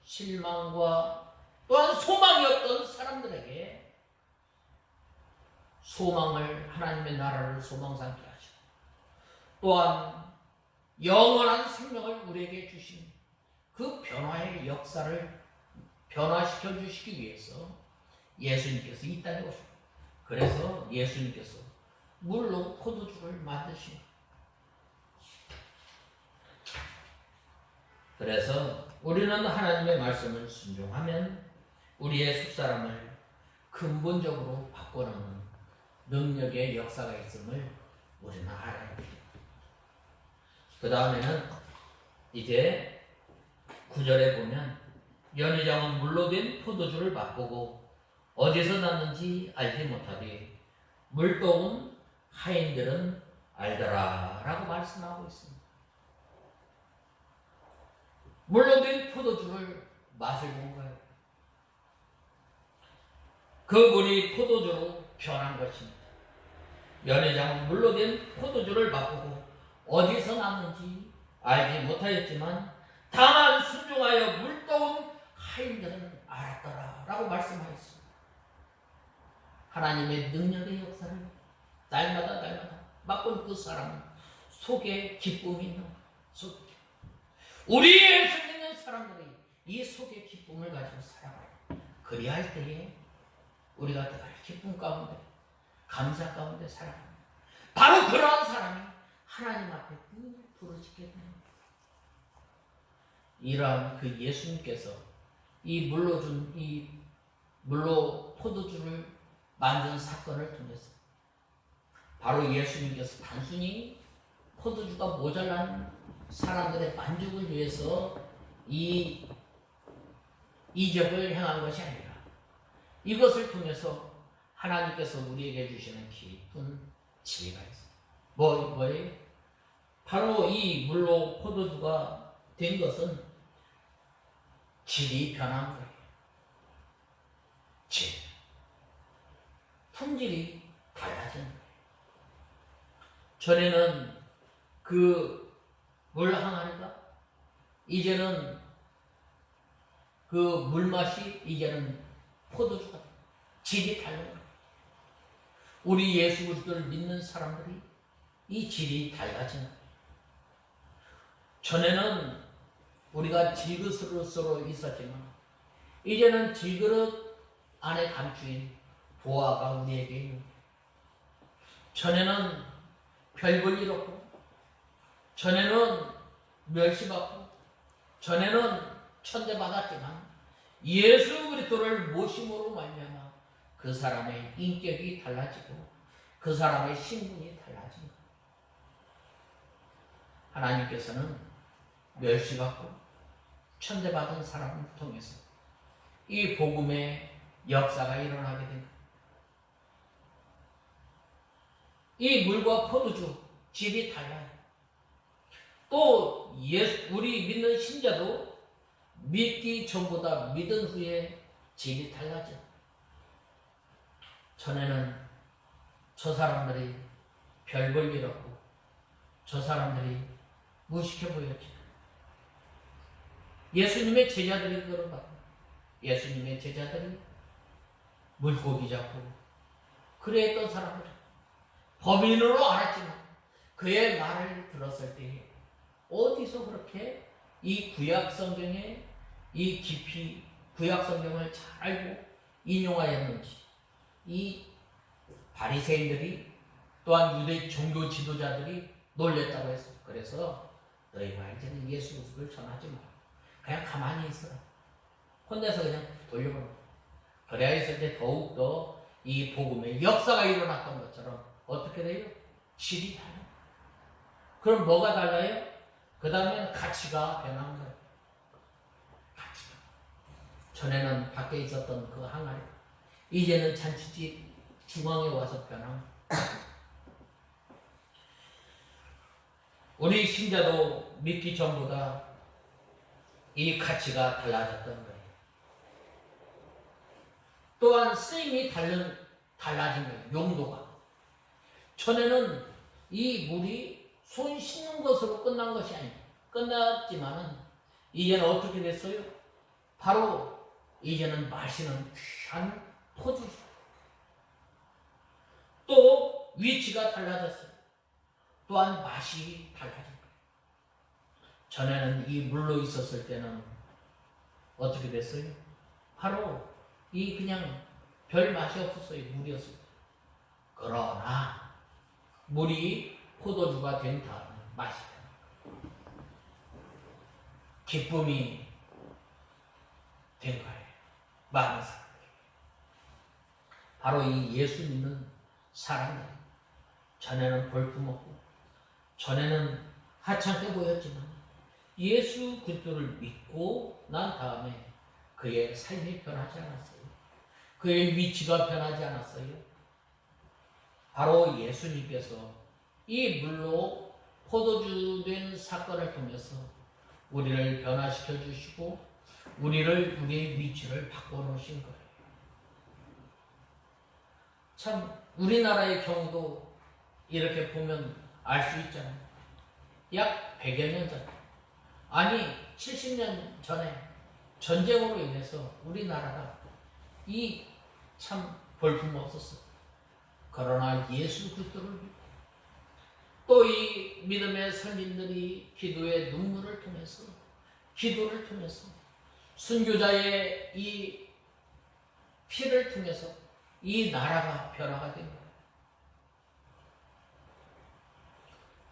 실망과 또한 소망이 없던 사람들에게 소망을 하나님의 나라를 소망 삼게 하시고 또한 영원한 생명을 우리에게 주신 그 변화의 역사를 변화시켜 주시기 위해서 예수님께서 이 땅에 오셨고 그래서 예수님께서 물로 포도주를 만드신 그래서 우리는 하나님의 말씀을 순종하면 우리의 속사람을 근본적으로 바꿔놓는 능력의 역사가 있음을 우리는 알아야 됩니다. 그 다음에는 이제 9절에 보면 연회장은 물로 된 포도주를 맛보고 어디서 났는지 알지 못하되 물도운 하인들은 알더라 라고 말씀하고 있습니다. 물로 된 포도주를 맛을 본 거예요. 그분이 포도주로 변한 것입니다. 연회장은 물로 된 포도주를 맛보고 어디서 났는지 알지 못하였지만 다만 순종하여 물도운 하인들은 알았더라 라고 말씀하였습니다. 하나님의 능력의 역사를 날마다 맛본 그 사람은 속에 기쁨이 있는 거예요. 우리 예수 믿는 사람들이 이 속에 기쁨을 가지고 살아가요. 그리할 때에 우리가 늘 기쁨 가운데 감사 가운데 살아갑니다. 바로 그러한 사람이 하나님 앞에 늘 부르짖게 됩니다. 이러한 그 예수님께서 이 물로 포도주를 만든 사건을 통해서 바로 예수님께서 단순히 포도주가 모자란 사람들의 만족을 위해서 이 이적을 행한 것이 아니라 이것을 통해서 하나님께서 우리에게 주시는 깊은 지혜가 있어요. 뭐예요? 바로 이 물로 포도주가 된 것은 질이 변한 거예요. 질. 품질이 달라진 거예요. 전에는 그 물 항아리가 이제는 그 물맛이 이제는 포도주가 질이 다른 거예요. 우리 예수 그리스도를 믿는 사람들이 이 질이 달라진 거예요. 전에는 우리가 질그릇으로 있었지만 이제는 질그릇 안에 감추인 보화가 우리에게 있는 거예요. 전에는 별 볼 일 없고 전에는 멸시받고 전에는 천대받았지만 예수 그리스도를 모심으로 말미암아 그 사람의 인격이 달라지고 그 사람의 신분이 달라진 거예요. 하나님께서는 멸시받고 천대받은 사람을 통해서 이 복음의 역사가 일어나게 된 거예요. 이 물과 포도주 질이 달라요. 또 우리 믿는 신자도 믿기 전보다 믿은 후에 질이 달라져. 전에는 저 사람들이 별 볼 일 없고 저 사람들이 무식해 보였지. 예수님의 제자들이 그런가. 예수님의 제자들이 물고기 잡고 그랬던 사람들 범인으로 알았지만 그의 말을 들었을 때 어디서 그렇게 이 구약 성경에 이 깊이 구약 성경을 잘 알고 인용하였는지 이 바리새인들이 또한 유대 종교 지도자들이 놀렸다고 했어요. 그래서 너희가 이제는 예수 그리스도를 전하지 마. 그냥 가만히 있어라. 혼자서 그냥 돌려버려. 그래야 있을 때 더욱더 이 복음의 역사가 일어났던 것처럼 어떻게 돼요? 질이 달라요. 그럼 뭐가 달라요? 그 다음에는 가치가 변한 거예요. 가치가. 전에는 밖에 있었던 그 항아리, 이제는 잔치집 중앙에 와서 변한 거예요. 우리 신자도 믿기 전보다 이 가치가 달라졌던 거예요. 또한 쓰임이 달라진 거예요. 용도가. 전에는 이 물이 손 씻는 것으로 끝난 것이 아니에요. 끝났지만은 이제는 어떻게 됐어요? 바로 이제는 마시는 귀한 포도주. 또 위치가 달라졌어요. 또한 맛이 달라진 거예요. 전에는 이 물로 있었을 때는 어떻게 됐어요? 바로 이 그냥 별 맛이 없었어요. 물이었어요. 그러나 물이 포도주가 된 다음에 맛이 기쁨이 된 거예요. 많은 사람들이. 바로 이 예수 믿는 사람들. 전에는 볼품없고 전에는 하찮게 보였지만 예수 그리스도를 믿고 난 다음에 그의 삶이 변하지 않았어요. 그의 위치가 변하지 않았어요. 바로 예수님께서 이 물로 포도주 된 사건을 통해서 우리를 변화시켜 주시고 우리의 위치를 바꿔놓으신 거예요. 참 우리나라의 경우도 이렇게 보면 알 수 있잖아요. 약 100여 년 전, 아니 70년 전에 전쟁으로 인해서 우리나라가 이 참 볼품없었어요. 그러나 예수 그리스도를 믿고 또 이 믿음의 선진들이 기도의 눈물을 통해서 기도를 통해서 순교자의 이 피를 통해서 이 나라가 변화가 된 거예요.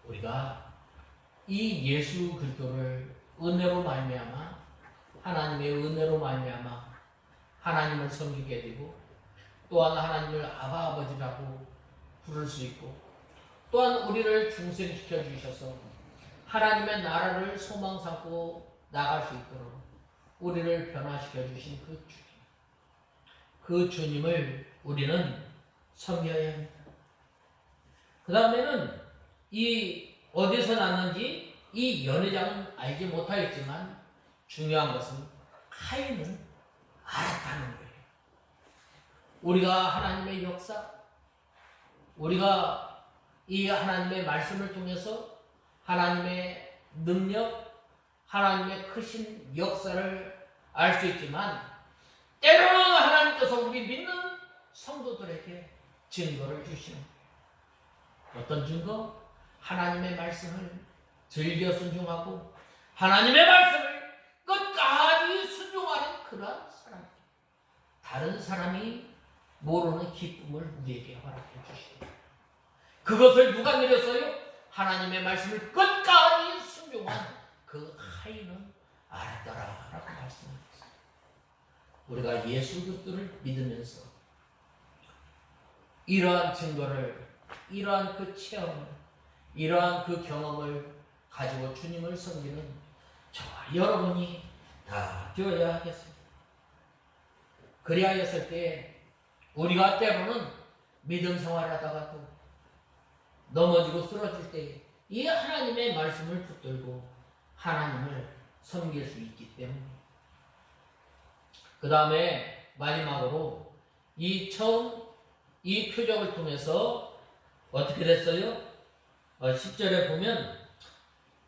우리가 이 예수 그리스도를 은혜로 말미암아 하나님의 은혜로 말미암아 하나님을 섬기게 되고 또한 하나님을 아바 아버지라고 부를 수 있고 또한 우리를 중생시켜 주셔서 하나님의 나라를 소망 삼고 나갈 수 있도록 우리를 변화시켜 주신 그 주님을 우리는 섬겨야 합니다. 그 다음에는 이 어디서 났는지 이 연회장은 알지 못하였지만 중요한 것은 카인은 알았다는 거예요. 우리가 하나님의 역사, 우리가 이 하나님의 말씀을 통해서 하나님의 능력, 하나님의 크신 역사를 알 수 있지만 때로는 하나님께서 우리 믿는 성도들에게 증거를 주시는 거예요. 어떤 증거? 하나님의 말씀을 즐겨 순종하고 하나님의 말씀을 끝까지 순종하는 그러한 사람, 다른 사람이 모르는 기쁨을 우리에게 허락해 주시고 그것을 누가 누렸어요? 하나님의 말씀을 끝까지 순종한 그 카인은 알았더라라고 말씀합니다. 우리가 예수 그리스도를 믿으면서 이러한 증거를, 이러한 그 체험을, 이러한 그 경험을 가지고 주님을 섬기는 저와 여러분이 다 되어야 하겠습니다. 그리하였을 때 우리가 때로는 믿음 생활하다가도 넘어지고 쓰러질 때 이 하나님의 말씀을 붙들고 하나님을 섬길 수 있기 때문에 그 다음에 마지막으로 이 표적을 통해서 어떻게 됐어요? 10절에 보면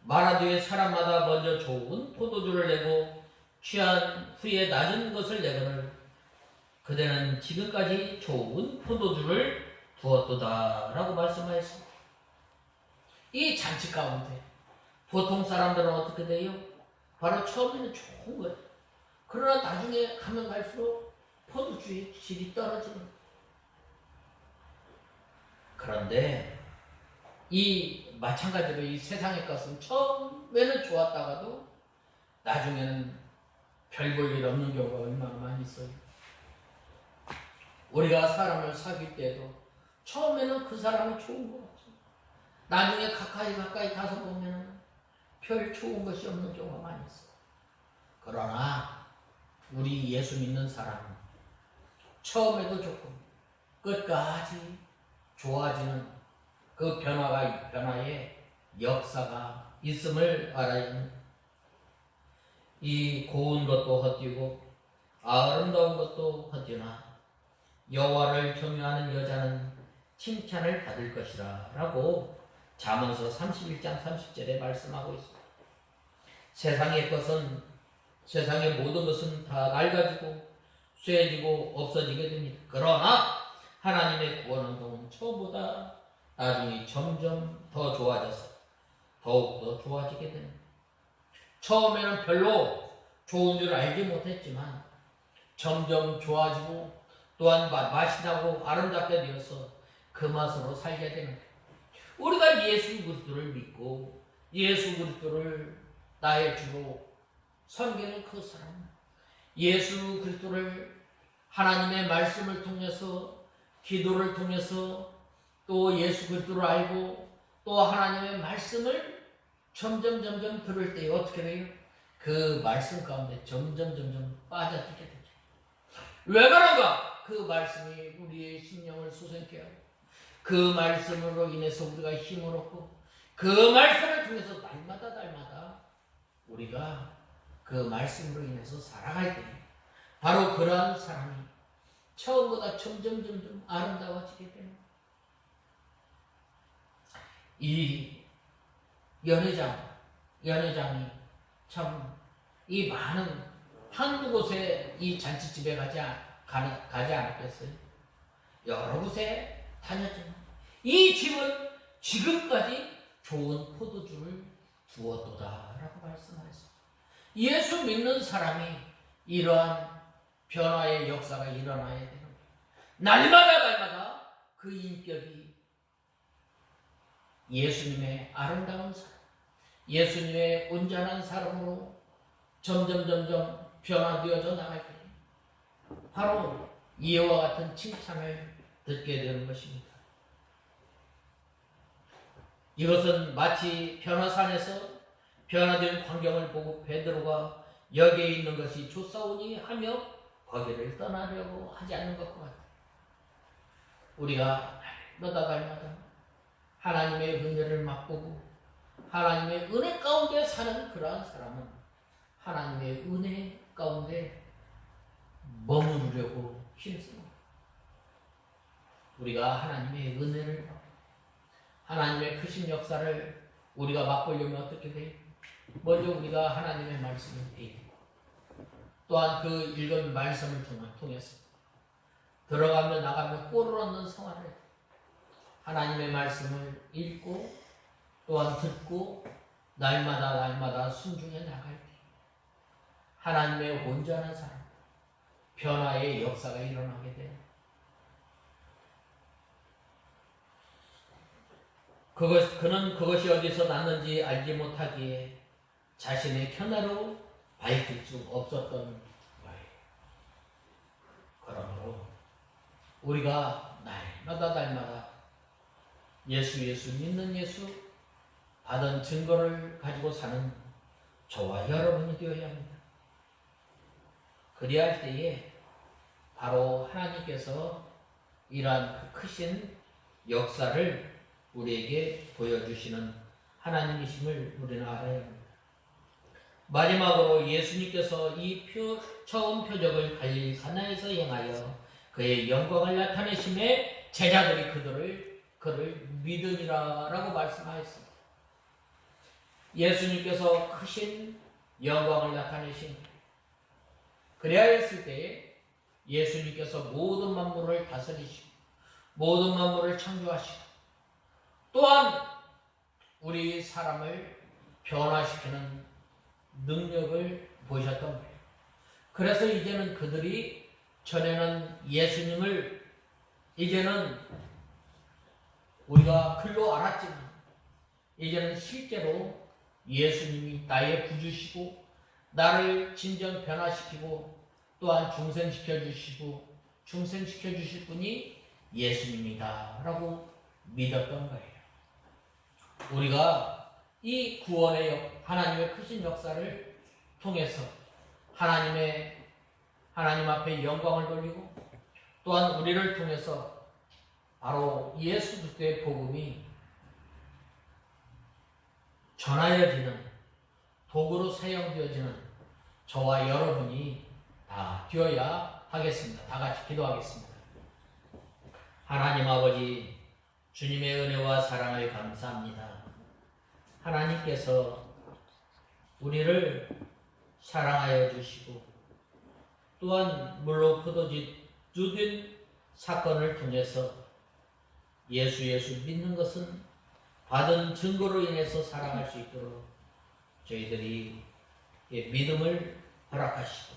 마라도의 사람마다 먼저 좋은 포도주를 내고 취한 후에 낮은 것을 내거늘 그대는 지금까지 좋은 포도주를 두었도다 라고 말씀하였습니다. 이 잔치 가운데 보통 사람들은 어떻게 돼요? 바로 처음에는 좋은 거예요. 그러나 나중에 가면 갈수록 포도주의 질이 떨어지는 거예요. 그런데 이 마찬가지로 이 세상의 것은 처음에는 좋았다가도 나중에는 별 볼 일 없는 경우가 얼마나 많이 있어요. 우리가 사람을 사귈 때도 처음에는 그 사람이 좋은 것 같죠. 나중에 가까이 가서 보면 별 좋은 것이 없는 경우가 많이 있어요. 그러나 우리 예수 믿는 사람은 처음에도 좋고 끝까지 좋아지는 그 변화의 역사가 있음을 알아야 합니다. 이 고운 것도 헛되고 아름다운 것도 헛되나 여호와를 경외하는 여자는 칭찬을 받을 것이라 라고 잠언서 31장 30절에 말씀하고 있습니다. 세상의 모든 것은 다 낡아지고 쇠해지고 없어지게 됩니다. 그러나 하나님의 구원운동은 처음보다 나중에 점점 더 좋아져서 더욱더 좋아지게 됩니다. 처음에는 별로 좋은 줄 알지 못했지만 점점 좋아지고 또한 맛이 나고 아름답게 되어서 그 맛으로 살게 되는 거예요. 우리가 예수 그리스도를 믿고 예수 그리스도를 나의 주로 섬기는 그 사람, 예수 그리스도를 하나님의 말씀을 통해서 기도를 통해서 또 예수 그리스도를 알고 또 하나님의 말씀을 점점 들을 때 어떻게 돼요? 그 말씀 가운데 점점 빠져들게 되죠. 왜 그런가? 그 말씀이 우리의 심령을 수생케 하고 그 말씀으로 인해서 우리가 힘을 얻고 그 말씀을 통해서 날마다 우리가 그 말씀으로 인해서 살아갈 때 바로 그러한 사람이 처음보다 점점 아름다워지게 됩니다. 이 연회장이 참 이 많은 한두 곳에 이 잔치집에 가지 않았겠어요? 여러 곳에 다녔지만 이 집은 지금까지 좋은 포도주를 두었도다 라고 말씀하셨습니다. 예수 믿는 사람이 이러한 변화의 역사가 일어나야 되는 거예요. 날마다 그 인격이 예수님의 아름다운 사람, 예수님의 온전한 사람으로 점점 변화되어져 나갈 때 바로 이와 같은 칭찬을 듣게 되는 것입니다. 이것은 마치 변화산에서 변화된 광경을 보고 베드로가 여기에 있는 것이 좋사오니 하며 거기를 떠나려고 하지 않는 것 같아요. 우리가 날마다 날마다 하나님의 은혜를 맛보고 하나님의 은혜 가운데 사는 그러한 사람은 하나님의 은혜 가운데 머무르려고 힘씁니다. 우리가 하나님의 은혜를, 하나님의 크신 역사를 우리가 맛보려면 어떻게 돼요? 먼저 우리가 하나님의 말씀을 배우고 또한 그 읽은 말씀을 통해서 들어가며 나가며 꼴을 얻는 생활을 하나님의 말씀을 읽고 또한 듣고 날마다 순종해 나갈 때 하나님의 온전한 사람, 변화의 역사가 일어나게 돼요. 그는 그것이 어디서 났는지 알지 못하기에 자신의 견해로 밝힐 수 없었던 거예요. 그러므로 우리가 날마다 예수 믿는 예수 받은 증거를 가지고 사는 저와 여러분이 되어야 합니다. 그리할 때에 바로 하나님께서 이러한 그 크신 역사를 우리에게 보여주시는 하나님이심을 우리는 알아야 합니다. 마지막으로 예수님께서 이 처음 표적을 갈릴리 가나에서 행하여 그의 영광을 나타내심에 제자들이 그를 믿으리라라고 말씀하였습니다. 예수님께서 크신 영광을 나타내신 그래야 했을 때에 예수님께서 모든 만물을 다스리시고 모든 만물을 창조하시고 또한 우리 사람을 변화시키는 능력을 보셨던 거예요. 그래서 이제는 그들이 전에는 예수님을 이제는 우리가 글로 알았지만 이제는 실제로 예수님이 나의 구주시고 나를 진정 변화시키고 또한 중생시켜 주실 분이 예수님이다 라고 믿었던 거예요. 우리가 이 구원의 하나님의 크신 역사를 통해서 하나님 앞에 영광을 돌리고 또한 우리를 통해서 바로 예수 그리스도의 복음이 전하여지는 도구로 사용되어지는 저와 여러분이 다 되어야 하겠습니다. 다 같이 기도하겠습니다. 하나님 아버지, 주님의 은혜와 사랑을 감사합니다. 하나님께서 우리를 사랑하여 주시고 또한 물로 포도주된 사건을 통해서 예수 믿는 것은 받은 증거로 인해서 살아갈 수 있도록 저희들이 믿음을 허락하시고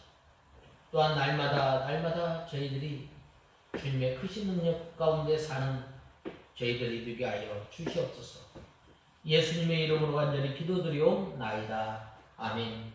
또한 날마다 저희들이 주님의 크신 능력 가운데 사는 저희들이 되게 하여 주시옵소서. 예수님의 이름으로 간절히 기도드리옵나이다. 아멘.